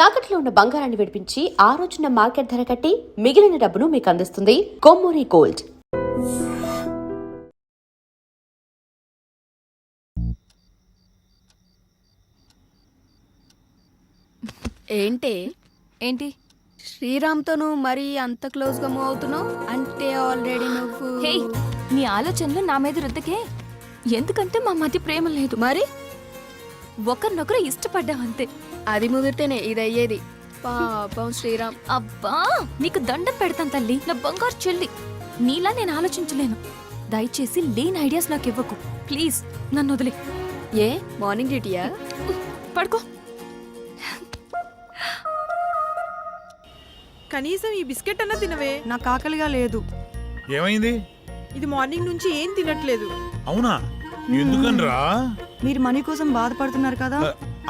తాకట్లో ఉన్న బంగారాన్ని విడిపించి ఆ రోజున మార్కెట్ ధర కట్టి మిగిలిన డబ్బును మీకు అందిస్తుంది కొమ్మూరి గోల్డ్. ఏంటి శ్రీరామ్తో నువ్వు మరీ అంత క్లోజ్గా మూవ్ అవుతున్నావు అంటే ఆల్రెడీ నువ్వు హే, నీ ఆలోచనలు నా మీద రుద్దకే. ఎందుకంటే మా మధ్య ప్రేమ లేదు, మరి ఒకరినొకరు ఇష్టపడ్డామంతే. అది ముదిరితేనే ఇది అయ్యేది. పాపం శ్రీరామ్. అబ్బా, నీకు దండం పెడతాను తల్లి, నా బంగారు చెల్లి. నీలా నేను ఆలోచించలేను. దయచేసి లేని ఐడియాస్ నాకు ఇవ్వకు ప్లీజ్. నన్ను వదిలే. ఏ మార్నింగ్ డ్యూటీయా? పడుకో. కనీసం ఈ బిస్కెట్ అన్నా తినవే. నాకు ఆకలిగా లేదు. ఏమైంది? ఇది మార్నింగ్ నుంచి ఏం తినట్లేదు. అవునా? ఎందుకనరా? మీరు మనీ కోసం బాధపడుతున్నారు కదా.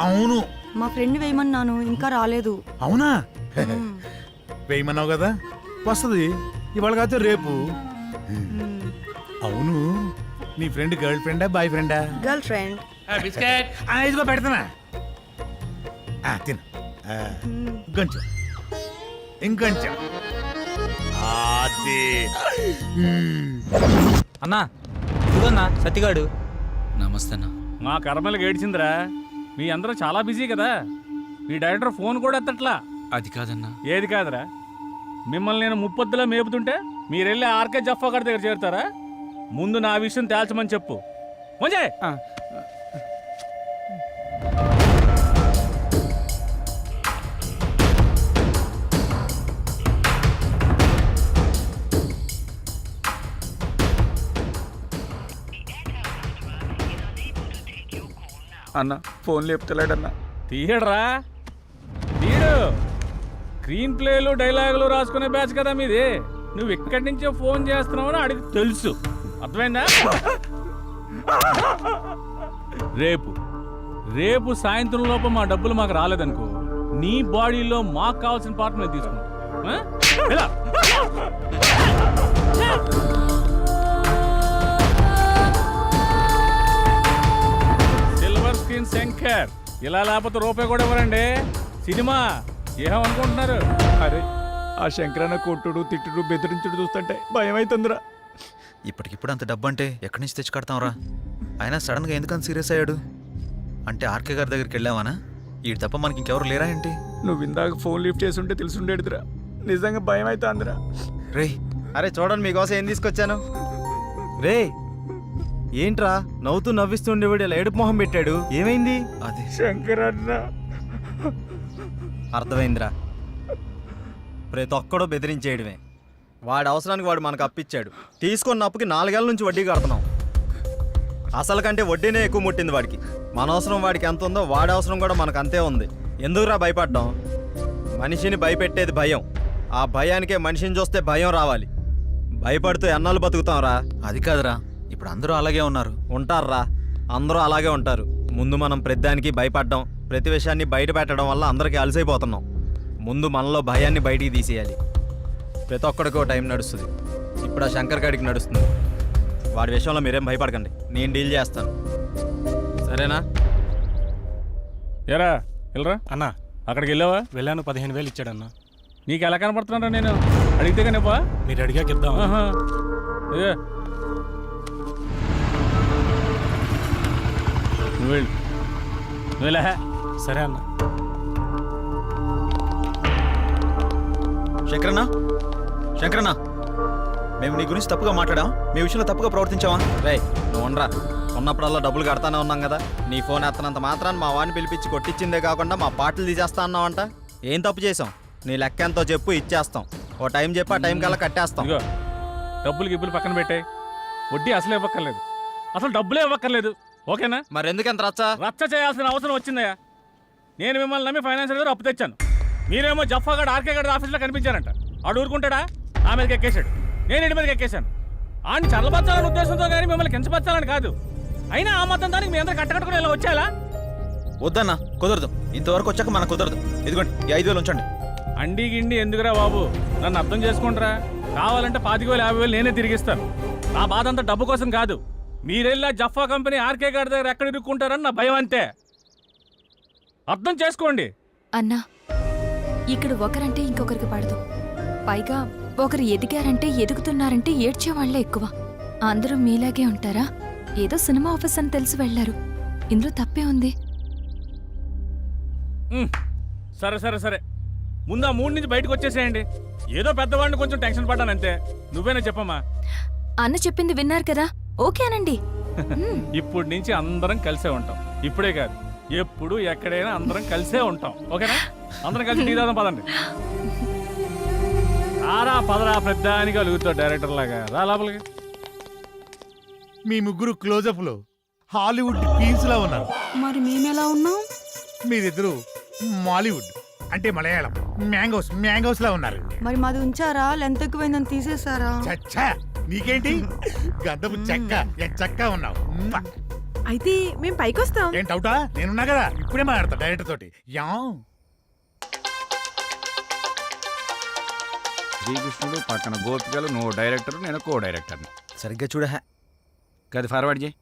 అవును, మా ఫ్రెండ్ వేయమన్నాను, ఇంకా రాలేదు. అవునా? వేయమన్నావు కదా, వస్తుంది ఇవాళ కాదు రేపు. అవును, నీ ఫ్రెండ్ గర్ల్ ఫ్రెండా బాయ్ ఫ్రెండా? Girl friend. బిస్కెట్ ఇదిగో పెడతానా, తిన. ఇంకొంచెం ఇంకొంచెం. అన్నా ఇదిగోన్నా సత్తిగాడు. నమస్తే అన్న. మా కర్మలకు ఏడ్చిందిరా. మీ అందరూ చాలా బిజీ కదా, మీ డైరెక్టర్ ఫోన్ కూడా ఎత్తట్లా. అది కాదన్నా. ఏది కాదురా? మిమ్మల్ని నేను ముప్పొద్దులో మేపుతుంటే మీరెళ్ళి ఆర్కే జఫా గారి దగ్గర చేరుతారా? ముందు నా విషయం తేల్చమని చెప్పు. మంజయ్, అన్న ఫోన్ లేపుతలేడన్నా. తీయడరా, తీయడు. స్క్రీన్ ప్లేలు డైలాగులు రాసుకునే బ్యాచ్ కదా మీది. నువ్వు ఇక్కడి నుంచే ఫోన్ చేస్తున్నావని అడిగి తెలుసు. అర్థమైందా? రేపు సాయంత్రం లోపు మా డబ్బులు మాకు రాలేదనుకో, నీ బాడీలో మాకు కావాల్సిన పార్ట్ మేము తీసుకుంటాం. Silver screen Shankar. ఇలా లేకపోతే రూపాయి కూడా ఇవ్వరండి. సినిమా ఏమనుకుంటున్నారు? అరే, ఆ శంకరన్న కొట్టుడు తిట్టుడు బెదిరించుడు చూస్తుంటే భయం అవుతుందిరా. ఇప్పటికిప్పుడు అంత డబ్బు అంటే ఎక్కడి నుంచి తెచ్చి కడతాంరా? ఆయన సడన్గా ఎందుకని సీరియస్ అయ్యాడు? అంటే ఆర్కే గారి దగ్గరికి వెళ్ళావానా? ఈ తప్ప మనకి ఇంకెవరు లేరా ఏంటి? నువ్వు ఇందాక ఫోన్ లిఫ్ట్ చేసి ఉంటే తెలుసుండేదిరా. నిజంగా భయం అవుతుందిరా. రే, అరే చూడండి మీకోసం ఏం తీసుకొచ్చాను. రే ఏంట్రా నవ్వుతూ నవ్విస్తుండేవాడు ఇలా ఏడుపు మొహం పెట్టాడు, ఏమైంది? అది శంకరన్న. అర్థమైందిరా, ప్రతి ఒక్కడో బెదిరించేయడమే. వాడి అవసరానికి వాడు మనకు అప్పిచ్చాడు. తీసుకున్న అప్పుకి 4 ఏళ్ళ నుంచి వడ్డీ కడుతున్నాం. అసలు కంటే వడ్డీనే ఎక్కువ ముట్టింది వాడికి. మన అవసరం వాడికి ఎంత ఉందో వాడి అవసరం కూడా మనకు అంతే ఉంది. ఎందుకురా భయపడ్డాం? మనిషిని భయపెట్టేది భయం. ఆ భయానికే మనిషిని చూస్తే భయం రావాలి. భయపడుతూ ఎన్నాళ్ళు బతుకుతాంరా? అది కాదురా, ఇప్పుడు అందరూ అలాగే ఉన్నారు. ఉంటారా, అందరూ అలాగే ఉంటారు. ముందు మనం ప్రతిదానికి భయపడ్డాం, ప్రతి విషయాన్ని బయట పెట్టడం వల్ల అందరికీ అలసైపోతున్నాం. ముందు మనలో భయాన్ని బయటికి తీసేయాలి. ప్రతి ఒక్కడికి ఒక టైం నడుస్తుంది. ఇప్పుడు ఆ శంకర్ గాడికి నడుస్తుంది. వాడి విషయంలో మీరేం భయపడకండి, నేను డీల్ చేస్తాను, సరేనా? ఎరా వెళ్ళరా అన్నా అక్కడికి వెళ్ళావా? వెళ్ళాను, 15,000 ఇచ్చాడన్నా. నీకు ఎలా కనపడుతున్నారా? నేను అడిగితే కనిపా. మీరు అడిగాక ఇద్దాం. నువ్వు వెళ్ళు, నువ్వులే. సరే అన్న. శంకరన్న, మేము నీ గురించి తప్పుగా మాట్లాడాం, మీ విషయంలో తప్పుగా ప్రవర్తించావా? రే నువ్వు ఉండరా, ఉన్నప్పుడల్లా డబ్బులు కడతానే ఉన్నాం కదా. నీ ఫోన్ ఎత్తనంత మాత్రాన్ని మా వాడిని పిలిపించి కొట్టించిందే కాకుండా మా పాటలు తీసేస్తా అన్నావంట. ఏం తప్పు చేసాం? నీ లెక్క ఎంతో చెప్పు, ఇచ్చేస్తాం. ఓ టైం చెప్పి ఆ టైం కల్లా కట్టేస్తాం. ఇదిగో డబ్బులు గిబ్బులు పక్కన పెట్టాయి, వడ్డీ అసలు ఇవ్వక్కర్లేదు, అసలు డబ్బులే ఇవ్వక్కర్లేదు. ఓకేనా? మరి ఎందుకు ఎంత రచ్చ? రచ్చ చేయాల్సిన అవసరం వచ్చిందయ్యా. నేను మిమ్మల్ని నమ్మి ఫైనాన్షియల్ గారు అప్పు తెచ్చాను. మీరేమో జఫాగడ్ ఆర్కే గడ్ ఆఫీస్లో కనిపించారంట. ఆడు ఊరుకుంటాడా? ఆ మీదకి ఎక్కేశాడు, నేను ఇంటి మీదకి ఎక్కేశాను. ఆయన చల్లబచ్చాలని ఉద్దేశంతో కానీ మిమ్మల్ని కించపరచాలని కాదు. అయినా ఆ మొత్తం దానికి మీ అందరూ కట్టకట్టుకుని ఇలా వచ్చేలా? వద్దన్నా, కుదరదు. ఇంతవరకు వచ్చాక మనకు కుదరదు. ఇదిగోండి, ఈ 5,000 ఉంచండి. అండి గిండి ఎందుకురా బాబు, నన్ను అర్థం చేసుకుంటారా? కావాలంటే 25,000 50,000 నేనే తిరిగిస్తాను. నా బాధ అంతా డబ్బు కోసం కాదు. మీరెళ్ళా జఫా కంపెనీ ఆర్కే గారి దగ్గర ఎక్కడ ఇరుక్కుంటారని నా భయం అంతే. అర్థం చేసుకోండి. అన్నా, ఇక్కడ ఒకరంటే ఇంకొకరికి పడదు. పైగా ఒకరు ఎదిగారంటే ఎదుగుతున్నారంటే ఏడ్చేవాళ్లే ఎక్కువ. అందరూ మీలాగే ఉంటారా? ఏదో సినిమా ఆఫీస్ అని తెలిసి వెళ్లారు. ఇందులో తప్పే ఉంది. సరే సరే సరే, ముందు ఆ మూడు నుంచి బయటకు వచ్చేసేయండి. ఏదో పెద్దవాడిని కొంచెం టెన్షన్ పడ్డాను అంతే. నువ్వేనా చెప్పమ్మా. అన్న చెప్పింది విన్నారు కదా, ఓకే అనండి. ఇప్పటి నుంచి అందరం కలిసే ఉంటాం. ఇప్పుడే కాదు, ఎప్పుడు ఎక్కడైనా అందరం కలిసే ఉంటాం. ఓకేనా? అందరం కలిసి టీ తాగుదాం పదండి. ఆరా పదరా పెద్ద అని కలుగుతావు డైరెక్టర్ లాగా. రా లోపలికి. మీ ముగ్గురు క్లోజప్ లో హాలీవుడ్ క్వీన్స్ లా ఉన్నారు. మరి మేమెలా ఉన్నాం? మీరిద్దరు మాలీవుడ్ అంటే మలయాళం మ్యాంగోస్ లా ఉన్నారు. మరి మాది ఉంచారా? లెంత్ ఎక్కువైందని తీసేసారా? చచ్చా, నీకేంటి గంధపు చెక్క చెక్క ఉన్నావు. అయితే మేము పైకొస్తాం. ఏం డౌటా? నేనున్నా కదా, ఇప్పుడే మాట్లాడతా డైరెక్టర్ తోటి. యా శ్రీకృష్ణుడు పక్కన గోపికలు, నువ్వు డైరెక్టర్, నేను కో డైరెక్టర్ని. సరిగ్గా చూడ గది ఫార్వర్డ్ చేయి.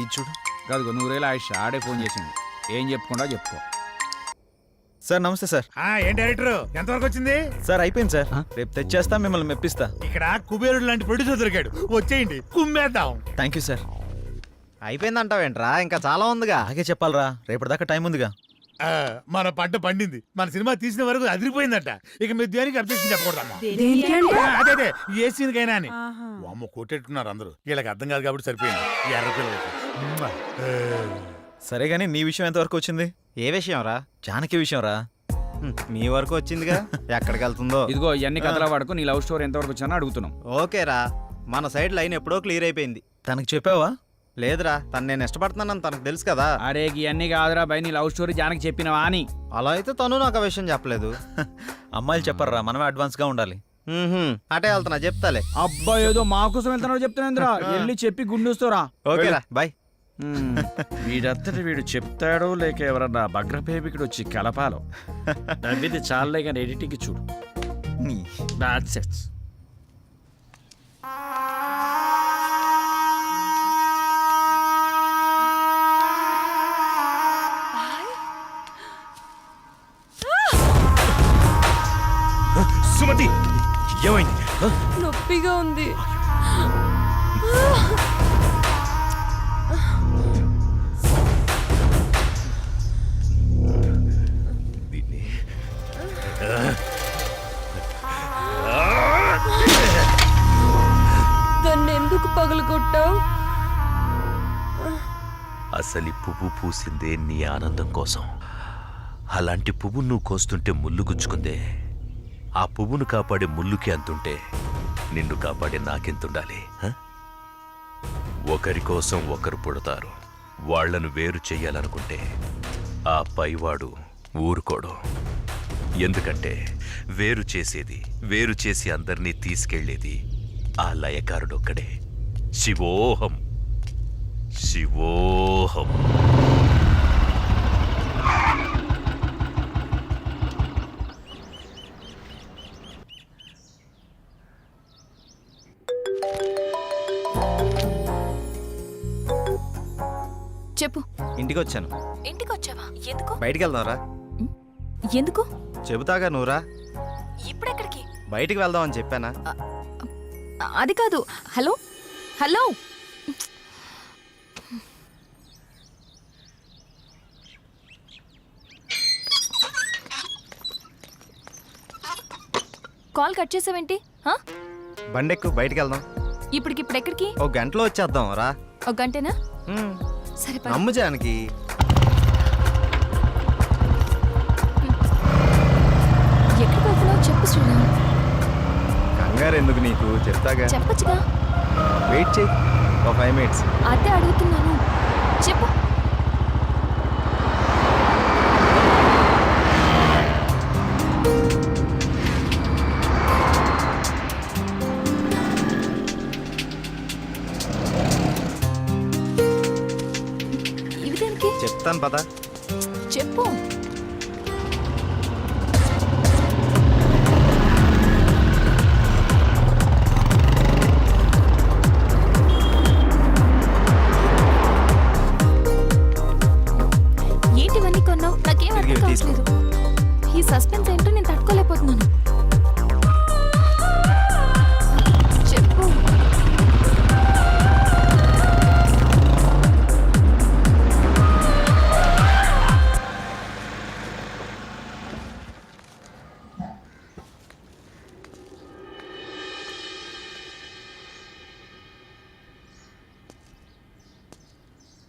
ఇది చూడు. కాదు, నూరేళ్ళ ఆయుష్ ఆడే ఫోన్ చేసింది. ఏం చెప్పుకుండా చెప్పుకో. సార్ నమస్తే సార్. ఏం డైరెక్టర్ ఎంతవరకు వచ్చింది? సార్ అయిపోయింది సార్, రేపు తెచ్చేస్తా, మిమ్మల్ని మెప్పిస్తా. ఇక్కడ కుబేరుడు లాంటి ప్రొడ్యూసర్ దొరికాడు, వచ్చేయండి కుమ్మేద్దాం. Thank you sir. అయిపోయిందంటావేంట్రా? ఇంకా చాలా ఉందిగా. అలాగే చెప్పాలరా, రేపటిదాకా టైం ఉందిగా. మన పంట పండింది, మన సినిమా తీసిన వరకు అదిరిపోయిందట. ఇక మీరు దేనికి అబ్జెక్షన్ చెప్పకూడదమ్మా. అదే ఏ సీన్కైనా అని. అమ్మ కొట్టేట్టున్నారు అందరూ, వీళ్ళకి అర్థం కాదు కాబట్టి సరిపోయింది. ఈ ఎర్ర పిల్లలకి. సరే గానీ నీ విషయం ఎంతవరకు వచ్చింది? ఏ విషయం రా? జానకి విషయం రా. మీ వరకు వచ్చిందిగా, ఎక్కడికి వెళ్తుందో. ఇదిగో ఇవన్నీ కథల వాడుకు నీ లవ్ స్టోరీ ఎంతవరకు వచ్చానో అడుగుతున్నాం. ఓకేరా, మన సైడ్ లైన్ ఎప్పుడో క్లియర్ అయిపోయింది. తనకు చెప్పావా? లేదురా, తను నేను ఇష్టపడుతున్నానని తనకు తెలుసు కదా. అరే ఇవన్నీ కాదురా బై, నీ లవ్ స్టోరీ జానకి చెప్పినవా అని. అలా అయితే తను నాకు ఆ విషయం చెప్పలేదు. అమ్మాయిలు చెప్పర్రా, మనమే అడ్వాన్స్ గా ఉండాలి. అటే వెళ్తున్నా, చెప్తాలే. అబ్బా ఏదో మా కోసం వెళ్తున్నావు చెప్తున్నా. వెళ్ళి చెప్పి గుండూస్తోరా. ఓకేరా, బాయ్. వీడంతటి వీడు చెప్తాడో లేక ఎవరన్నా భగ్రపేపికుడు వచ్చి కలపాలో. నవ్వింది చాలే కానీ ఎడిటింగ్ చూడు. That's it. సుమతి ఏమైంది? నొప్పిగా ఉంది. దాన్ని ఎందుకు పగలగొట్టావు? అసలు పువ్వు పూసిందే నీ ఆనందం కోసం. అలాంటి పువ్వు నువ్వు కోస్తుంటే ముళ్ళు గుచ్చుకుందే. ఆ పువ్వును కాపాడే ముళ్ళుకి అంతుంటే నిన్ను కాపాడే నాకెంతుండాలి? ఒకరి కోసం ఒకరు పుడతారు. వాళ్లను వేరు చెయ్యాలనుకుంటే ఆ పైవాడు ఊరుకోడు. ఎందుకంటే వేరు చేసి అందరినీ తీసుకెళ్లేది ఆ లయకారుడొక్కడే. శివోహం శివోహం. చెప్పు. ఇంటికి వచ్చాను. ఇంటికి వచ్చావా? ఎందుకు? బయటికి వెళ్దాంరా. ఎందుకు? చెబుతాగా, నువ్వురా. ఇప్పుడెక్కడికి? బయటికి వెళ్దామని చెప్పానా? అది కాదు. హలో హలో, కాల్ కట్ చేసావేంటి? బండెక్కు, బయటికి వెళ్దాం. ఇప్పటికిప్పుడు ఎక్కడికి? ఒక గంటలో వచ్చేద్దాం రా. ఒక గంటేనా? సరే పద. నమ్ము జానకి. ఎక్కడికి వెళ్తున్నావు చెప్పు శ్రీరామ్. కంగారు ఎందుకు నీకు, చెప్తాగా. చెప్పచ్చుగా. వెయిట్ చేయి, ఒక 5 minutes. అదే అడుగుతున్నాను, చెప్పు. ఇవి దేనికి? చెప్తాను పద. చెప్పు. ఏంటివన్నీ కొన్నావు? నాకేం అర్థం కావట్లేదు. ఈ సస్పెన్స్ ఏంటో నేను తట్టుకోలేకపోతున్నాను. చెప్పు.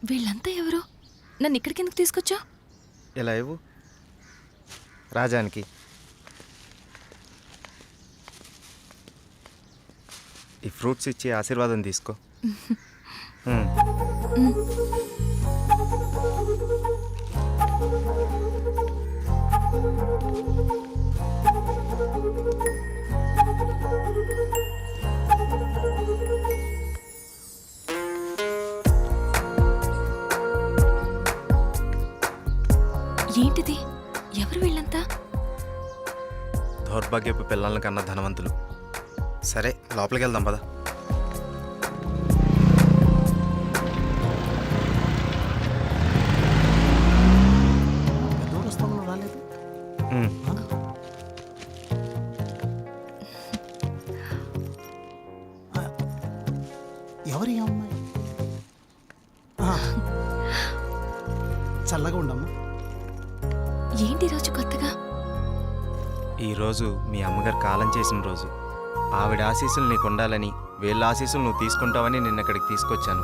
వీళ్ళంతా ఎవరు? నన్ను ఇక్కడికి ఎందుకు తీసుకొచ్చా? ఇలా ఇవ్వు రాజానికి. ఈ ఫ్రూట్స్ ఇచ్చి ఆశీర్వాదం తీసుకో. ఏంటిది? ఎవరు వీళ్ళంతా? దౌర్భాగ్యపు పిల్లల కన్నా ధనవంతులు. సరే లోపలికి వెళ్దాం పద. ఎవరి అమ్మాయి? చల్లగా ఉండమ్మా. ఏంటి రోజు కొత్తగా? ఈరోజు మీ అమ్మగారు కాలం చేసిన రోజు. ఆవిడ ఆశీస్సులు నీకు ఉండాలని, వీళ్ళ ఆశీస్సులు నువ్వు తీసుకుంటావని నిన్న ఇక్కడికి తీసుకొచ్చాను.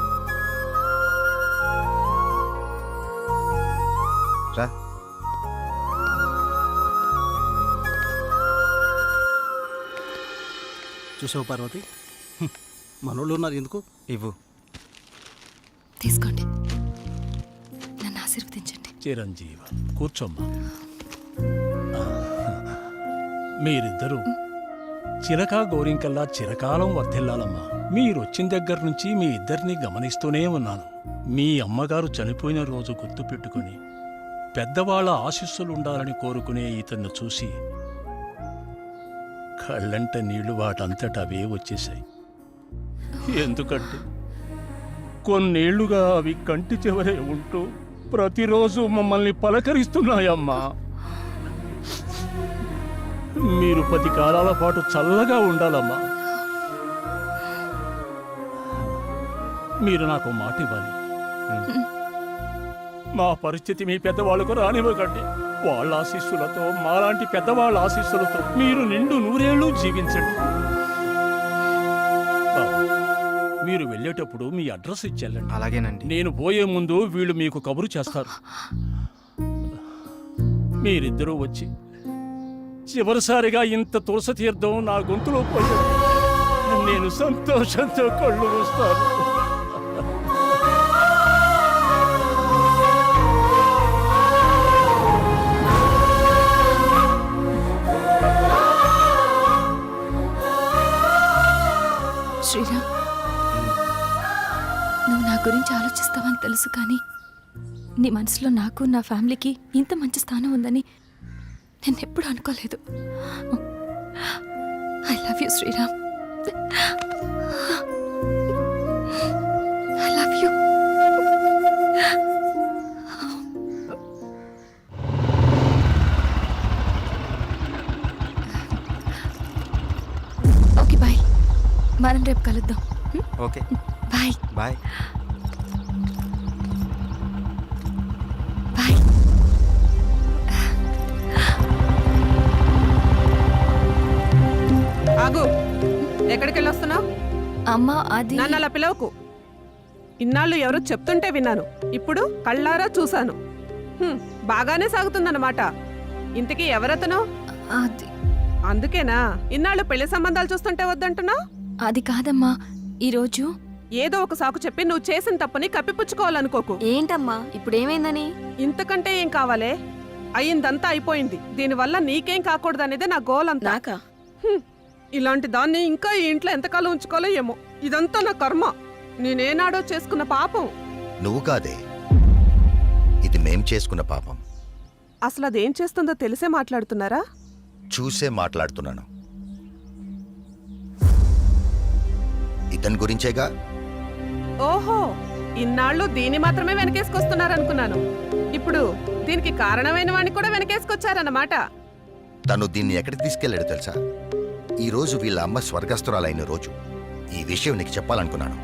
రా. చూసావు పార్వతి, మనోళ్ళు ఉన్నారు ఎందుకు? ఇవ్వు. తీసుకోండి, నన్ను ఆశీర్వదించండి. చిరంజీవ కూర్చోమ్మా. మీరిద్దరూ చిలకా గోరింకల్లా చిరకాలం వర్ధిల్లాలమ్మా. మీరొచ్చిన దగ్గర నుంచి మీ ఇద్దరిని గమనిస్తూనే ఉన్నాను. మీ అమ్మగారు చనిపోయిన రోజు గుర్తు పెట్టుకుని పెద్దవాళ్ల ఆశీస్సులుండాలని కోరుకునే ఇతన్ని చూసి కళ్ళంట నీళ్లు వాటంతట అవే వచ్చేశాయి. ఎందుకంటే కొన్నేళ్లుగా అవి కంటి చివరే ఉంటూ ప్రతిరోజు మమ్మల్ని పలకరిస్తున్నాయమ్మా. మీరు 10 కాలాల పాటు చల్లగా ఉండాలమ్మా. మీరు నాకు మాట ఇవ్వాలి. మా పరిస్థితి మీ పెద్దవాళ్ళకు రానివ్వకండి. వాళ్ళ ఆశీస్సులతో, మాలాంటి పెద్దవాళ్ళ ఆశీస్సులతో మీరు నిండు 100 ఏళ్ళు జీవించండి. బాబు, మీరు వెళ్ళేటప్పుడు మీ అడ్రస్ ఇచ్చెళ్ళండి. అలాగేనండి. నేను పోయే ముందు వీళ్ళు మీకు కబురు చేస్తారు. మీరిద్దరూ వచ్చి చివరిసారిగా ఇంత తులసి తీర్థం నా గొంతులో పోయాడు. నేను సంతోషంతో కళ్ళు మూస్తాను. శ్రీరామ్, నువ్వు నా గురించి ఆలోచిస్తావని తెలుసు, కానీ నీ మనసులో నాకు, నా ఫ్యామిలీకి ఇంత మంచి స్థానం ఉందని నేను ఎప్పుడు అనుకోలేదు. I love you Sriram. I love you. Okay bye, మనం రేపు కలుద్దాం. Okay bye. బాయ్. బాయ్. ఆగు, ఎక్కడికి వెళ్ళొస్తున్నావు? అమ్మా, అది నన్ను అలా పిలవకు. ఇన్నాళ్ళు ఎవరో చెప్తుంటే విన్నాను, ఇప్పుడు కళ్ళారా చూశాను. బాగానే సాగుతుందన్నమాట. ఇంతకీ ఎవరతను? అది అందుకేనా ఇన్నాళ్ళు పెళ్లి సంబంధాలు చూస్తుంటే వద్దంటున్నావు? అది కాదమ్మా, ఈరోజు ఏదో ఒక సాకు చెప్పి నువ్వు చేసిన తప్పుని కప్పిపుచ్చుకోవాలనుకోకు. ఏంటమ్మా ఇప్పుడు ఏమైందని? ఇంతకంటే ఏం కావాలే? అయ్యిందంతా అయిపోయింది. దీనివల్ల నీకేం కాకూడదనేదే నా గోల్ అంతా. నాకా? ఇలాంటి దాన్ని ఇంకా ఈ ఇంట్లో ఎంతకాలం ఉంచుకోవాలో ఏమో. ఇదంతా నా కర్మ. నేనేనాడో చేసుకున్న పాపం. నువ్వు కాదే, ఇది మేం చేసుకున్న పాపం. అసలు అదేం చేస్తుందో తెలిసే మాట్లాడుతున్నారా? చూసే మాట్లాడుతున్నాను. ఇతని గురించేగా. ఓహో, ఇన్నాళ్ళు దీన్ని మాత్రమే వెనకేసుకొస్తున్నారనుకున్నాను. ఇప్పుడు దీనికి కారణమైన వాడిని కూడా వెనకేసుకొచ్చారన్నమాట. తను దీన్ని ఎక్కడికి తీసుకెళ్ళాడు తెలుసా? ఈ రోజు వీళ్ళ అమ్మ స్వర్గస్థురాలైన రోజు. ఈ విషయం నీకు చెప్పాలనుకున్నాను,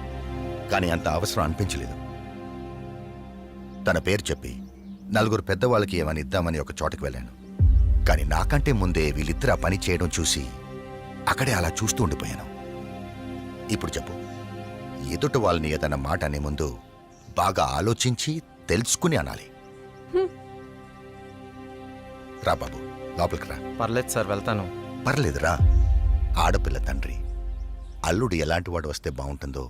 కానీ అంత అవసరం అనిపించలేదు. తన పేరు చెప్పి నలుగురు పెద్దవాళ్ళకి ఏమని ఇద్దామని ఒక చోటకి వెళ్ళాను. కానీ నాకంటే ముందే వీళ్ళిద్దరు ఆ పని చేయడం చూసి అక్కడే అలా చూస్తూ ఉండిపోయాను. ఇప్పుడు చెప్పు, ఎదుట వాళ్ళని ఏదన్నా మాట అనే ముందు బాగా ఆలోచించి తెలుసుకుని అనాలి. రా బాబు, లోపలికి రా. పర్లేదు సార్, వెళ్తాను. పర్లేదురా. ఆడపిల్ల తండ్రి అల్లుడు ఎలాంటి వాడు వస్తే బాగుంటుందో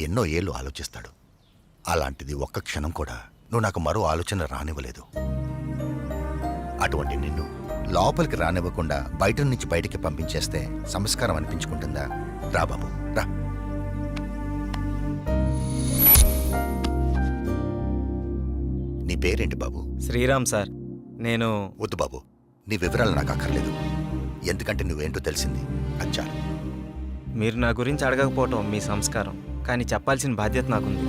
ఎన్నో ఏళ్ళు ఆలోచిస్తాడు. అలాంటిది ఒక్క క్షణం కూడా నువ్వు నాకు మరో ఆలోచన రానివ్వలేదు. అటువంటి నిన్ను లోపలికి రానివ్వకుండా బయట నుంచి బయటికి పంపించేస్తే సంస్కారం అనిపించుకుంటుందా? రా బాబు, రా. నీ పేరేంటి బాబు? శ్రీరామ్ సార్. నేను వద్దు బాబు, నీ వివరాలు నాకు అక్కర్లేదు. ఎందుకంటే నువ్వేంటో తెలిసింది, అచ్చా. మీరు నా గురించి అడగకపోవటం మీ సంస్కారం, కానీ చెప్పాల్సిన బాధ్యత నాకుంది.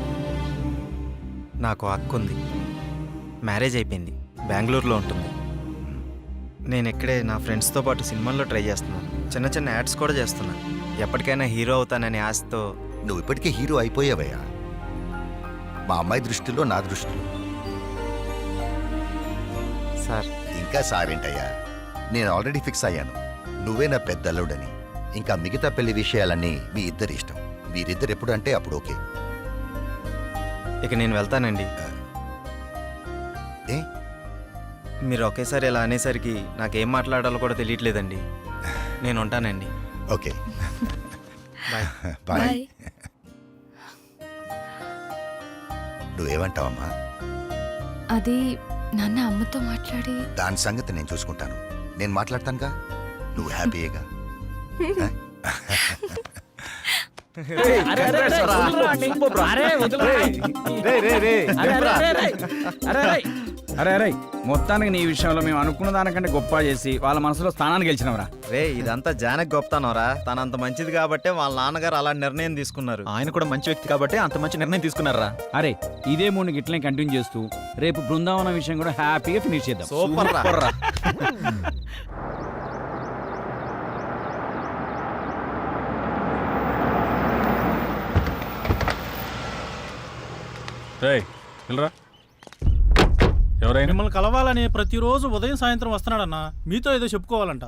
నాకు అక్క ఉంది, మ్యారేజ్ అయిపోయింది, బెంగళూరులో ఉంటుంది. నేను ఇక్కడే నా ఫ్రెండ్స్తో పాటు సినిమాల్లో ట్రై చేస్తున్నాను. చిన్న చిన్న యాడ్స్ కూడా చేస్తున్నాను. ఎప్పటికైనా హీరో అవుతాననే ఆశతో. నువ్వు ఇప్పటికే హీరో అయిపోయావయ్యా. మా అమ్మాయి దృష్టిలో, నా దృష్టిలో. సార్ ఇంకా సారేంటయ్యా, నేను ఆల్రెడీ ఫిక్స్ అయ్యాను. నువ్వే నా పెద్ద అల్లుడని. ఇంకా మిగతా పెళ్లి విషయాలన్నీ మీ ఇద్దరి ఇష్టం. మీరిద్దరు ఎప్పుడు అంటే అప్పుడు ఓకే. ఇక నేను వెళ్తానండి. ఏ? మీరు ఒకేసారి ఇలా అనేసరికి నాకేం మాట్లాడాలో కూడా తెలియట్లేదండి. నేను ఉంటానండి. Okay, bye. బాయ్. నువ్వేమంటావమ్మా? అది నాన్న అమ్మతో మాట్లాడి దాని సంగతి నేను చూసుకుంటాను. నేను మాట్లాడతానుగా, నువ్వు హ్యాపీయేగా. అరే మొత్తానికి నీ విషయంలో మేము అనుకున్న దానికంటే గొప్ప చేసి వాళ్ళ మనసులో స్థానాన్ని గెలిచినవరా. రే, ఇదంతా జానక్ గొప్పతనవరా. తనంత మంచిది కాబట్టే వాళ్ళ నాన్నగారు అలాంటి నిర్ణయం తీసుకున్నారు. ఆయన కూడా మంచి వ్యక్తి కాబట్టి అంత మంచి నిర్ణయం తీసుకున్నారా? అరే ఇదే మూడు గిట్లనే కంటిన్యూ చేస్తూ రేపు బృందావనం విషయం కూడా హ్యాపీగా ఫినిష్ చేద్దాం. సూపర్ రా. ఎవరైనా మిమ్మల్ని కలవాలని ప్రతిరోజు ఉదయం సాయంత్రం వస్తున్నాడన్నా. మీతో ఏదో చెప్పుకోవాలంట.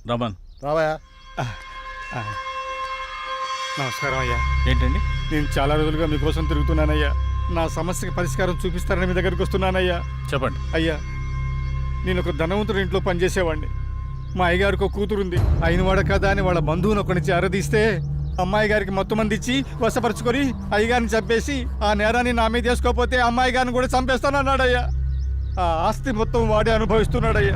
రమన్ రావయ్యా. నమస్కారం అయ్యా. ఏంటండి? నేను చాలా రోజులుగా మీకోసం తిరుగుతున్నానయ్యా. నా సమస్యకి పరిష్కారం చూపిస్తారని మీ దగ్గరికి వస్తున్నానయ్యా. చెప్పండి. అయ్యా, నేను ఒక ధనవంతుడి ఇంట్లో పనిచేసేవాడిని. మా అయ్యగారికి ఒక కూతురుంది. అయినవాడ కదా అని వాళ్ళ బంధువుని ఒకరిని చేరదీస్తే అమ్మాయి గారికి మొత్తం మంది ఇచ్చి వశపరుచుకొని అయ్యగారిని చంపేసి ఆ నేరాన్ని నా మీద వేసుకోకపోతే అమ్మాయి గారిని కూడా చంపేస్తానన్నాడయ్యా. ఆ ఆస్తి మొత్తం వాడే అనుభవిస్తున్నాడయ్యా.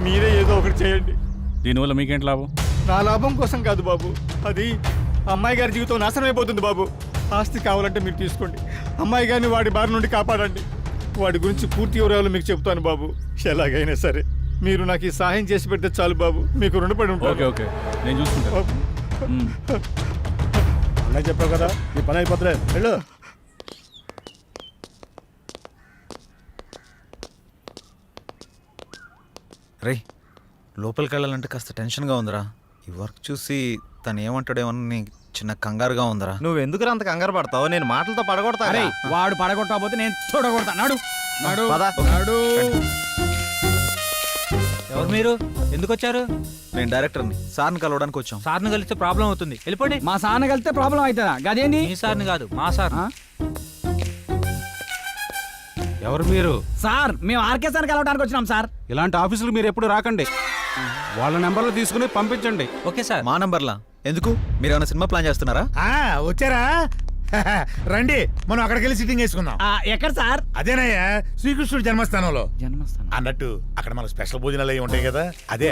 మీరే ఏదో ఒకటి చేయండి. దీనివల్ల మీకేంటి లాభం? నా లాభం కోసం కాదు బాబు, అది అమ్మాయి గారి జీవితం నాశనం అయిపోతుంది బాబు. ఆస్తి కావాలంటే మీరు తీసుకోండి. అమ్మాయి గారిని వాడి బారి నుండి కాపాడండి. వాడి గురించి పూర్తి వివరాలు మీకు చెప్తాను బాబు. ఎలాగైనా సరే మీరు నాకు ఈ సహాయం చేసి పెడితే చాలు బాబు. మీకు రుణపడి ఉంటాను. ఓకే ఓకే, నేను చూసుకుంటాను. అన్నయ్య చెప్పావు కదా, నీ పని అయిపోతుంది. వెళ్ళు. రే, లోపలికి వెళ్ళాలంటే కాస్త టెన్షన్గా ఉందిరా. ఈ వర్క్ చూసి తను ఏమంటాడేమని చిన్న కంగారుగా ఉందిరా. నువ్వు ఎందుకు అంత కంగారు పడతావు? నేను మాటలతో పడగొడతా. అరే వాడు పడగొట్టకపోతే నేను చూడగొడతా. నాడు నాడు పద. నాడు. ఎవరు మీరు? ఎందుకు వచ్చారు? నేను డైరెక్టర్ని, సార్ని కలవడానికి వచ్చాం. సార్ని కలిస్తే ప్రాబ్లం అవుతుంది, వెళ్ళిపోండి. మా సార్ని కలిస్తే ప్రాబ్లం అవుతుందా? గదేంటి? మీ సార్ని కాదు, మా సార్. ఆ? ఎవరు మీరు? సార్ మేము ఆర్కే సార్ కలవడానికి వచ్చినాం సార్. ఇలాంటి ఆఫీసులు మీరు ఎప్పుడు రాకండి. వాళ్ళ నెంబర్లు తీసుకుని పంపించండి. Okay sir. మా నంబర్లా ఎందుకు? మీరు ఏమైనా సినిమా ప్లాన్ చేస్తున్నారా? వచ్చారా? రండి, మనం అక్కడికి వెళ్ళి సిట్టింగ్ వేసుకుందాం. ఎక్కడ సార్? అదేనయ్యా, శ్రీకృష్ణుడు జన్మస్థానంలో. జన్మస్థానం అన్నట్టు అక్కడ మన స్పెషల్ భోజనాలు అవి ఉంటాయి కదా, అదే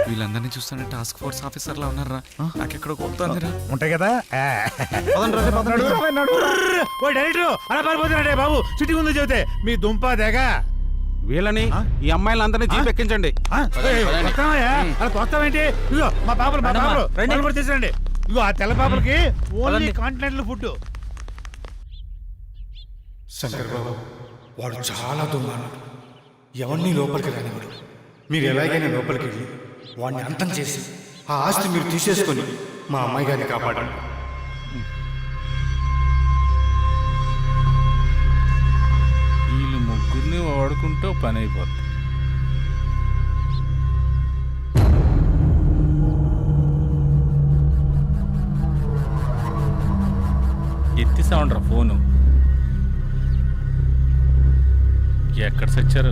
వీళ్ళందరినీ చూస్తుంటే టాస్క్ ఫోర్స్ ఆఫీసర్లా ఉన్నారా? నాకెక్కడ కొడుతుందిరా. ఉంటాయి కదా. డైరెక్టర్ అలా పారిపోతున్నాడే బాబు. సిట్టింగ్ ఉందో చెబితే మీ దుంప దేగ. వీళ్ళని, ఈ అమ్మాయిలందరినీ జీప్ ఎక్కించండి. అలా కొత్తమేంటి? ఇదిగో మా పాపలు వాళ్ళు కూడా తీసుకురండి. ఇగో ఆ తెల్ల పాపలకి ఓన్లీ కాంటినెంటల్ ఫుడ్. శంకర్ బాబు, వాడు చాలా దుర్మార్గుడు. ఎవరిని లోపలికి రానివాడు. మీరు ఎలాగైనా లోపలికి వెళ్ళి వాడిని అంతం చేసి ఆ ఆస్తి మీరు తీసేసుకొని మా అమ్మాయి గారిని కాపాడండి. వీళ్ళు ముగ్గురిని వాడుకుంటూ పని అయిపోతుంది. ఎత్తిసా ఉండరా ఫోను. ఎక్కడ చచ్చారు?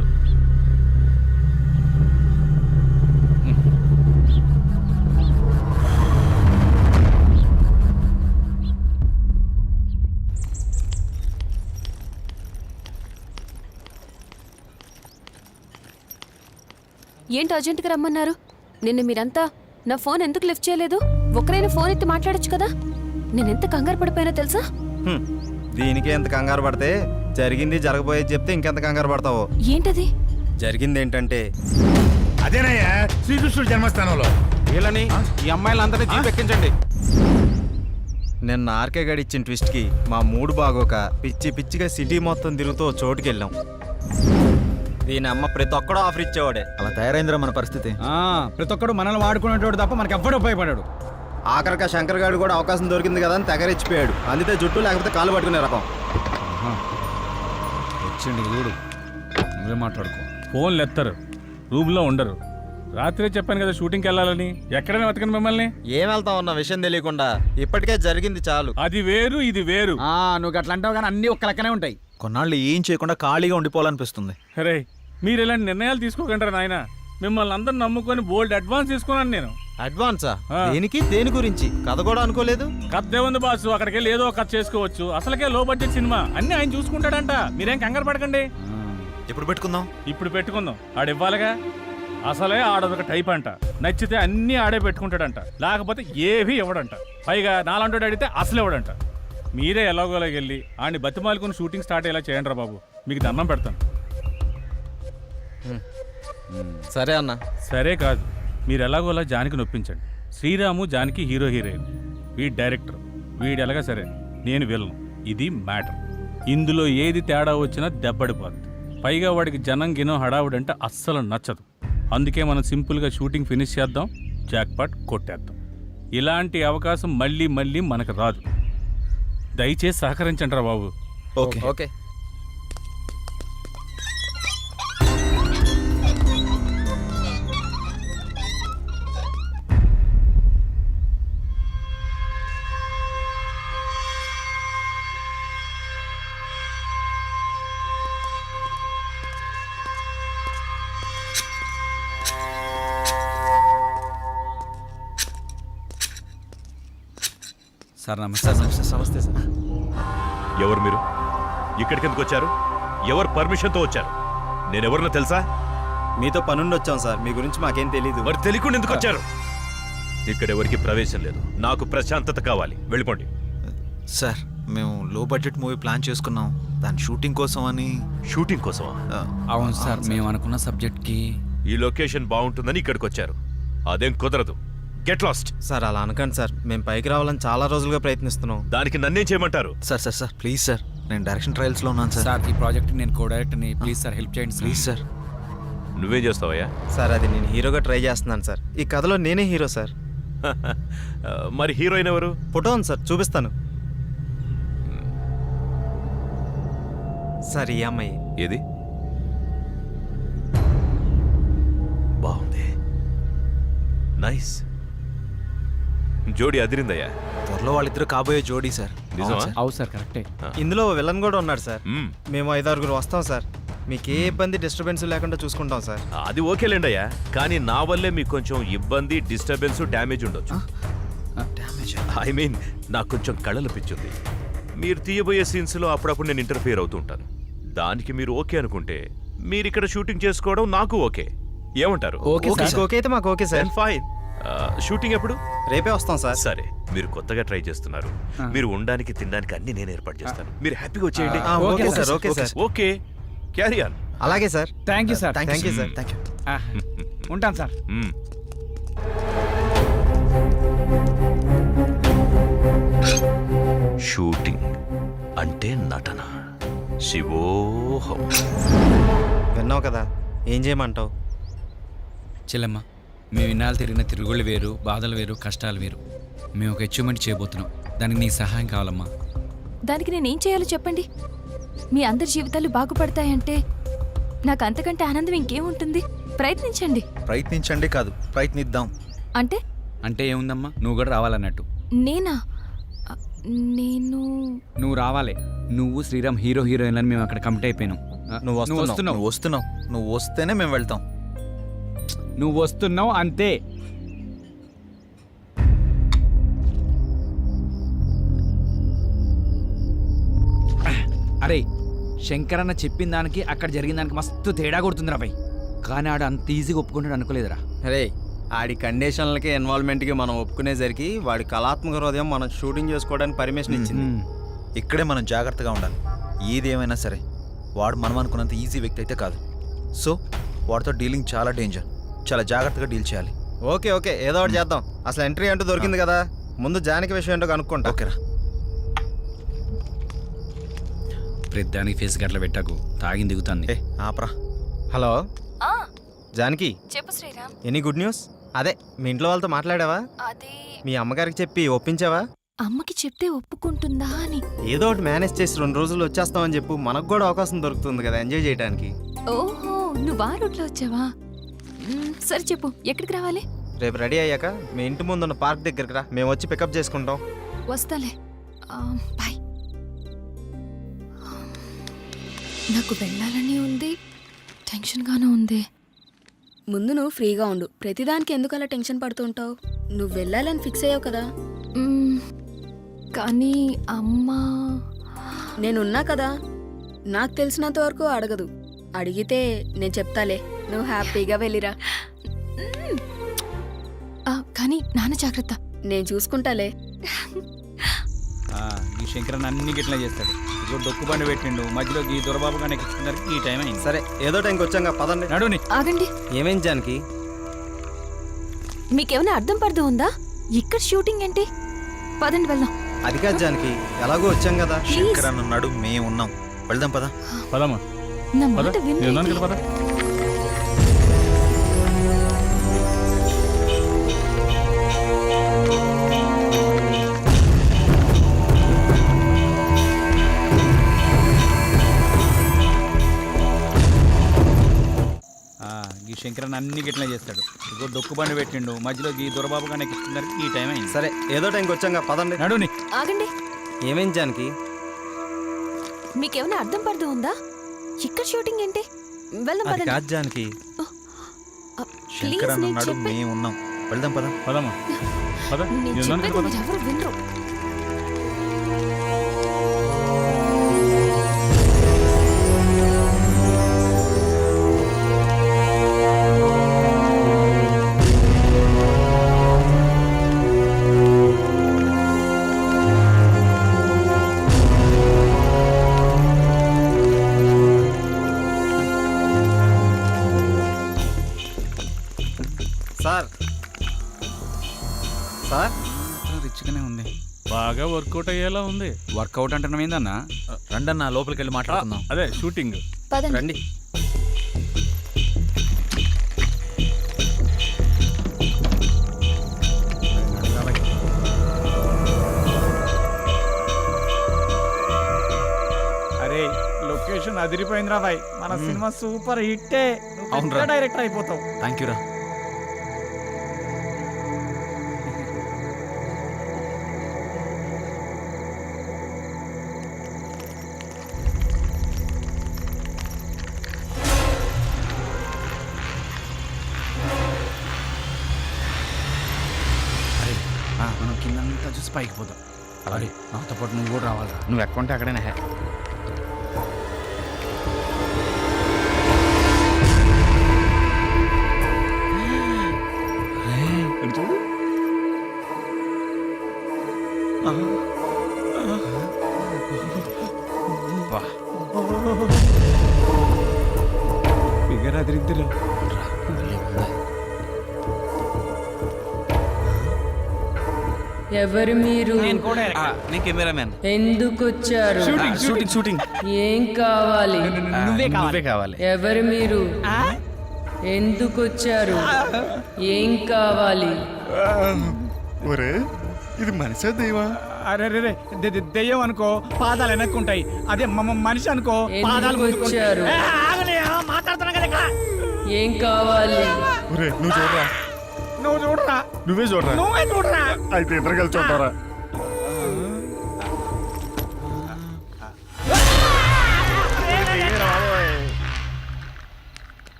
ఏంటి అర్జెంటుగా రమ్మన్నారు? నిన్న మీరంతా నా ఫోన్ ఎందుకు లిఫ్ట్ చేయలేదు? ఒకరైనా ఫోన్ ఎత్తి మాట్లాడొచ్చు కదా. నేనెంత కంగారు పడిపోయినా తెలుసా? దీనికి ఎంత కంగారు పడితే జరిగింది జరగబోయేది చెప్తే ఇంకెంత కంగారు పడతావో. ఏంటది? జరిగింది ఏంటంటే అదేనయ్యా శ్రీకృష్ణుడు జన్మస్థానంలో. వీళ్ళని ఈ అమ్మాయిలందరినీ జీప్ ఎక్కించండి. నిన్న ఆర్కే గడి ఇచ్చిన ట్విస్ట్కి మా మూడు బాగోక పిచ్చి పిచ్చిగా సిటీ మొత్తం తిరుగుతూ ఓ చోటుకి వెళ్ళాం. దీని అమ్మ ప్రతి ఒక్కడో ఆఫర్ ఇచ్చేవాడే. అలా తయారైందిరా మన పరిస్థితి. ప్రతి ఒక్కడు మనల్ని వాడుకునేటోడు తప్ప మనకి ఎవ్వడు ఉపయోగపడాడు. ఆఖరిగా శంకర్ గారు కూడా అవకాశం దొరికింది కదా అని తెగరిచ్చిపోయాడు. అందితే జుట్టు లేకపోతే కాలు పట్టుకునే రకం. వచ్చిండి చూడు, నువ్వే మాట్లాడుకో. ఫోన్లు ఎత్తారు, రూమ్లో ఉండరు. రాత్రే చెప్పాను కదా షూటింగ్కి వెళ్ళాలని. ఎక్కడనే వెతకను మిమ్మల్ని. ఏం వెళ్తాం అన్న విషయం తెలియకుండా. ఇప్పటికే జరిగింది చాలు. అది వేరు ఇది వేరు. నువ్వు అట్లా అంటావు కానీ అన్ని ఒక్క లెక్కనే ఉంటాయి. కొన్నాళ్ళు ఏం చేయకుండా ఖాళీగా ఉండిపోవాలనిపిస్తుంది. అరే మీరు ఇలాంటి నిర్ణయాలు తీసుకోకంటారా నాయన? మిమ్మల్ని అందరూ నమ్ముకొని బోల్డ్ అడ్వాన్స్ తీసుకున్నాను నేను. అడ్వాన్సా? దేనికి? దేని గురించి? కథ కూడా అనుకోలేదు. కథ ఏముంది బాసు, అక్కడికి వెళ్ళి ఏదో కథ చేసుకోవచ్చు. అసలుకే లో బడ్జెట్ సినిమా, అన్ని ఆయన చూసుకుంటాడంట. మీరేం కంగారు పడకండి. ఎప్పుడు పెట్టుకుందాం? ఇప్పుడు పెట్టుకుందాం. ఆడివ్వాలిగా. అసలే ఆడొక టైప్ అంట. నచ్చితే అన్ని ఆడే పెట్టుకుంటాడంట, లేకపోతే ఏవి ఇవ్వడంట. పైగా నాలంటోడు అడిగితే అసలు ఇవ్వడంట. మీరే ఎలాగోలాగ వెళ్ళి ఆడిని బతిమాలుకుని షూటింగ్ స్టార్ట్ అయ్యేలా చేయండి రా బాబు. మీకు దండం పెడతాను. సరే అన్న. సరే కాదు, మీరు ఎలాగోలా జానికి నొప్పించండి. శ్రీరాము జానికి హీరో హీరోయిన్, వీడి డైరెక్టర్, వీడు ఎలాగా సరే, నేను విలను. ఇది మ్యాటర్. ఇందులో ఏది తేడా వచ్చినా దెబ్బడిపోద్ది. పైగా వాడికి జనం గినో హడావుడంటే అస్సలు నచ్చదు. అందుకే మనం సింపుల్గా షూటింగ్ ఫినిష్ చేద్దాం, జాక్పాట్ కొట్టేద్దాం. ఇలాంటి అవకాశం మళ్ళీ మళ్ళీ మనకు రాదు. దయచేసి సహకరించండి రా బాబు. Okay okay. సార్ నమస్తే. నమస్తే సార్. ఎవరు మీరు? ఇక్కడికి ఎందుకు వచ్చారు? ఎవరు పర్మిషన్తో వచ్చారు? నేనెవరినో తెలుసా? మీతో పనుండి వచ్చాం సార్. మీ గురించి మాకేం తెలీదు. మరి తెలియకుండా ఎందుకు వచ్చారు? ఇక్కడ ఎవరికి ప్రవేశం లేదు. నాకు ప్రశాంతత కావాలి. వెళ్ళిపోండి. సార్ మేము లో బడ్జెట్ మూవీ ప్లాన్ చేసుకున్నాం. దాని షూటింగ్ కోసం అని. షూటింగ్ కోసమా? అవును సార్, మేము అనుకున్న సబ్జెక్ట్కి ఈ లొకేషన్ బాగుంటుందని ఇక్కడికి వచ్చారు. అదేం కుదరదు. Get lost. సార్ అలా అనకండి సార్. మేము పైకి రావాలని చాలా రోజులుగా ప్రయత్నిస్తున్నాం. దానికి నన్నేం చేయమంటారు? Sir sir sir please sir, నేను డైరెక్షన్ ట్రయల్స్లో ఉన్నాను సార్. సార్ ఈ ప్రాజెక్ట్ నేను కో డైరెక్టర్ని. ప్లీజ్ సార్ హెల్ప్ చేయండి ప్లీజ్ సార్. నువ్వేం చేస్తావయ్యా? సార్ అది నేను హీరోగా ట్రై చేస్తున్నాను సార్. ఈ కథలో నేనే హీరో సార్. మరి హీరోయిన్ ఎవరు? ఫోటో ఉంది సార్, చూపిస్తాను. సార్ ఈ అమ్మాయి. ఏది? బాగుంది, నైస్. జోడీ అదిరిందయ్యా. త్వరలో వాళ్ళిద్దరు కాబోయే జోడీ సార్. నిజమా? అవును సార్ కరెక్టే. ఇందులో విలన్ కూడా ఉన్నాడు సార్. మేము 5-6 వస్తాం సార్. మీకు ఏ ఇబ్బంది డిస్టర్బెన్స్ లేకుండా చూసుకుంటాం సార్. అది ఓకేలేండి అయ్యా, కానీ నా వల్లే మీకు కొంచెం ఇబ్బంది, డిస్టర్బెన్స్, డ్యామేజ్ ఉండొచ్చు. ఐ మీన్ నాకు కొంచెం కళ్ళలు పిచ్చుంది. మీరు తీయబోయే సీన్స్లో అప్పుడప్పుడు నేను ఇంటర్ఫియర్ అవుతూ ఉంటాను. దానికి మీరు ఓకే అనుకుంటే మీరు ఇక్కడ షూటింగ్ చేసుకోవడం నాకు ఓకే. ఏమంటారు? ఓకే అయితే మాకు ఓకే సార్. ఫైన్. షూటింగ్ ఎప్పుడు? రేపే వస్తాం సార్. సరే, మీరు కొత్తగా ట్రై చేస్తున్నారు. మీరు ఉండడానికి తినడానికి అన్ని నేను ఏర్పాటు చేస్తాను. మీరు హ్యాపీగా వచ్చేయండి. Okay sir. Okay sir. Okay, carry on. అలాగే sir. Thank you sir. Thank you sir. Thank you. ఉంటాను సార్. షూటింగ్ అంటే నటన. శివోహం. విన్నావు కదా, ఏం చేయమంటావు? చెల్లమ్మ, మేము ఇన్నాళ్ళు తిరిగిన తిరుగుళ్ళు వేరు, బాధలు వేరు, కష్టాలు వేరు. మేము ఒక అచీవ్మెంట్ చేయబోతున్నాం. దానికి నీ సహాయం కావాలమ్మా. దానికి నేనేం చేయాలో చెప్పండి. మీ అందరి జీవితాలు బాగుపడతాయంటే నాకు అంతకంటే ఆనందం ఇంకేముంటుంది? ప్రయత్నించండి. ప్రయత్నించండి కాదు, ప్రయత్నిద్దాం. అంటే అంటే ఏముందమ్మా, నువ్వు కూడా రావాలన్నట్టు. నేనా? నేను నువ్వు రావాలి. నువ్వు శ్రీరామ్ హీరో హీరోయిన్ అని మేము అక్కడ కమిట్ అయిపోయినాం. నువ్వు వస్తున్నావు. నువ్వు వస్తున్నావు. నువ్వు వస్తేనే మేము వెళ్తాం. నువ్వు వస్తున్నావు అంతే. అరే, శంకరన్న చెప్పిన దానికి అక్కడ జరిగిన దానికి మస్తు తేడా కొడుతుందిరా భయ్. కానీ ఆడు అంత ఈజీగా ఒప్పుకుంటాడు అనుకోలేదురా. అరే, ఆడి కండిషన్లకి ఇన్వాల్వ్మెంట్కి మనం ఒప్పుకునేసరికి వాడి కళాత్మక హృదయం మనం షూటింగ్ చేసుకోవడానికి పర్మిషన్ ఇచ్చింది. ఇక్కడే మనం జాగ్రత్తగా ఉండాలి. ఏది ఏమైనా సరే వాడు మనం అనుకున్నంత ఈజీ వ్యక్తి అయితే కాదు. సో వాడితో డీలింగ్ చాలా డేంజర్. చాలా జాగ్రత్తగా డీల్ చేయాలి. ఓకే ఓకే, ఏదో ఒకటి చేద్దాం. అసలు ఎంట్రీ అంటూ దొరికింది కదా, ముందు జానకి విషయం ఏంటో కనుక్కుంటా. ఓకేరా. ప్రతిదానికి ఫేస్ గట్ల పెట్టకు, తాగింది దిగుతుంది. ఆపరా. హలో జానకి, చెప్పు శ్రీరామ్. Any good news? అదే మీ ఇంట్లో వాళ్ళతో మాట్లాడావా? అదే మీ అమ్మగారికి చెప్పి ఒప్పించావా? అమ్మకి చెప్తే ఒప్పుకుంటుందా అని. ఏదో ఒకటి మేనేజ్ చేసి 2 రోజులు వచ్చేస్తామని చెప్పు, మనకు కూడా అవకాశం దొరుకుతుంది కదా ఎంజాయ్ చేయడానికి. ఓహో, నువ్వు ఆ రూట్లో వచ్చావా? సరే చెప్పు, ఎక్కడికి రావాలి? రేపు రెడీ అయ్యాక మీ ఇంటి ముందున్న పార్క్ దగ్గరికి రా, మేము వచ్చి పికప్ చేసుకుంటాం. వస్తాలే. బాయ్. నాకు వెళ్ళాలని ఉంది, టెన్షన్గానే ఉంది. ముందు నువ్వు ఫ్రీగా ఉండు. ప్రతిదానికి ఎందుకు అలా టెన్షన్ పడుతూ ఉంటావు? నువ్వు వెళ్ళాలని ఫిక్స్ అయ్యావు కదా. కానీ అమ్మా, నేనున్నా కదా, నాకు తెలిసినంత వరకు అడగదు. అడిగితే నేను చెప్తాలే, నువ్వు హ్యాపీగా వెళ్ళిరా. కానీ నాన్న జాగ్రత్త. నేను చూసుకుంటాలే. ఈ శంకరన్ అన్ని గిట్లా చేస్తాడు. ఇప్పుడు డొక్కు బండి పెట్టిండు, మధ్యలో ఈ దొరబాబు కానీ ఎక్కించుకున్నారు. ఈ టైం అయింది. సరే, ఏదో టైంకి వచ్చాక పదండి. నడుని. ఆగండి. ఏమేం జానకి? మీకేమైనా అర్థం పడుతూ ఉందా? ఇక్కడ షూటింగ్ ఏంటి? పదండి వెళ్దాం. అది కాదు జానకి, ఎలాగో వచ్చాం కదా. శంకర్ అన్న ఉన్నాడు, మేము ఉన్నాం. వెళ్దాం పదా. పదమ్మా. నా మాట వినండి. ఈ శంకరన్ అన్ని గిట్లా చేస్తాడు. ఇప్పుడు డొక్కు బండి పెట్టిండు, మధ్యలో ఈ దొరబాబు కానీ ఎక్కించుకున్నారు. ఈ టైం అయింది. సరే, ఏదో టైంకి వచ్చాక పదండి. నడుని. ఆగండి. ఏమేం జానకి? మీకేమైనా అర్థం పడుతూ ఉందా? ఇక్కడ షూటింగ్ ఏంటి? వెళ్దాం అది పదండి. కాదు జానకి. శంకర్ అన్న ఉన్నాడు, మేము ఉన్నాం. వెళ్దాం పదా. పదమ్మా. పద. నేను చెప్పేది మీరు ఎవరు వినరు. సార్ సార్ రిచ్గానే ఉంది. బాగా వర్కౌట్ అయ్యేలా ఉంది. వర్కౌట్ అంటున్నాం ఏందన్నా? రండన్న, లోపలికి వెళ్ళి మాట్లాడుకుందాం. అదే షూటింగ్. పదండి. రండి. అరే, లొకేషన్ అదిరిపోయిందిరా బాయ్. మన సినిమా సూపర్ హిట్టే. అవునురా. డైరెక్టర్ అయిపోతావు. థ్యాంక్ యూ రా. మనం కిందంతా చూసి పైకి పోతాం. అలాగే నాతో పాటు నువ్వు కూడా రావాలిరా. నువ్వు ఎక్కంటే అక్కడైనా హే. చూడు. ఫిగర్ అదిరిద్దిరా. ఎవరు మీరు? నేను కూడా నేను కెమెరామ్యాన్. ఎందుకు వచ్చారు? షూటింగ్ ఏం కావాలి? నువ్వే కావాలి. ఎవరు మీరు? ఎందుకు వచ్చారు? ఏం కావాలి? ఒరే ఇది మనిషా దైవా? అరే రే దెయ్యం అనుకో పాదాలు వెనక్కుంటాయి, అదే మనిషి అనుకో పాదాలు ఎందుకు వచ్చారు? మాట్లాడుతున్నా కదా ఇక్కడ. ఏం కావాలి? ఒరే నువ్వు చూడరా. నువ్వు చూడరా, నువ్వే చూడరా. నువ్వే చూడరా. అయితే ఇద్దరు కలిసి చూడరా.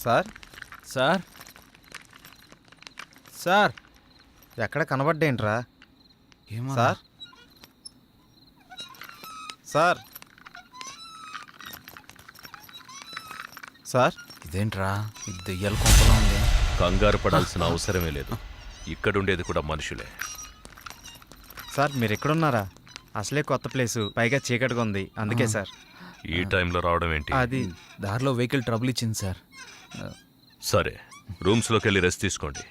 సార్ సార్ సార్ ఎక్కడ కనబడ్డేంట్రా? సార్ సార్ సార్ ఇదేంట్రా ఇది దెయ్యాల కొంపలా ఉంది. కంగారు పడాల్సిన అవసరమే లేదు. ఇక్కడుండేది కూడా మనుషులే. సార్ మీరు ఎక్కడున్నారా? అసలే కొత్త ప్లేసు, పైగా చీకటిగా ఉంది, అందుకే సార్. ఈ టైంలో రావడం ఏంటి? అది దారిలో వెహికల్ ట్రబుల్ ఇచ్చింది సార్. సరే, రూమ్స్లోకి వెళ్ళి రెస్ట్ తీసుకోండి.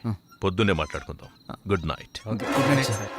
పొద్దున్నే మాట్లాడుకుందాం. Good night. Good night sir.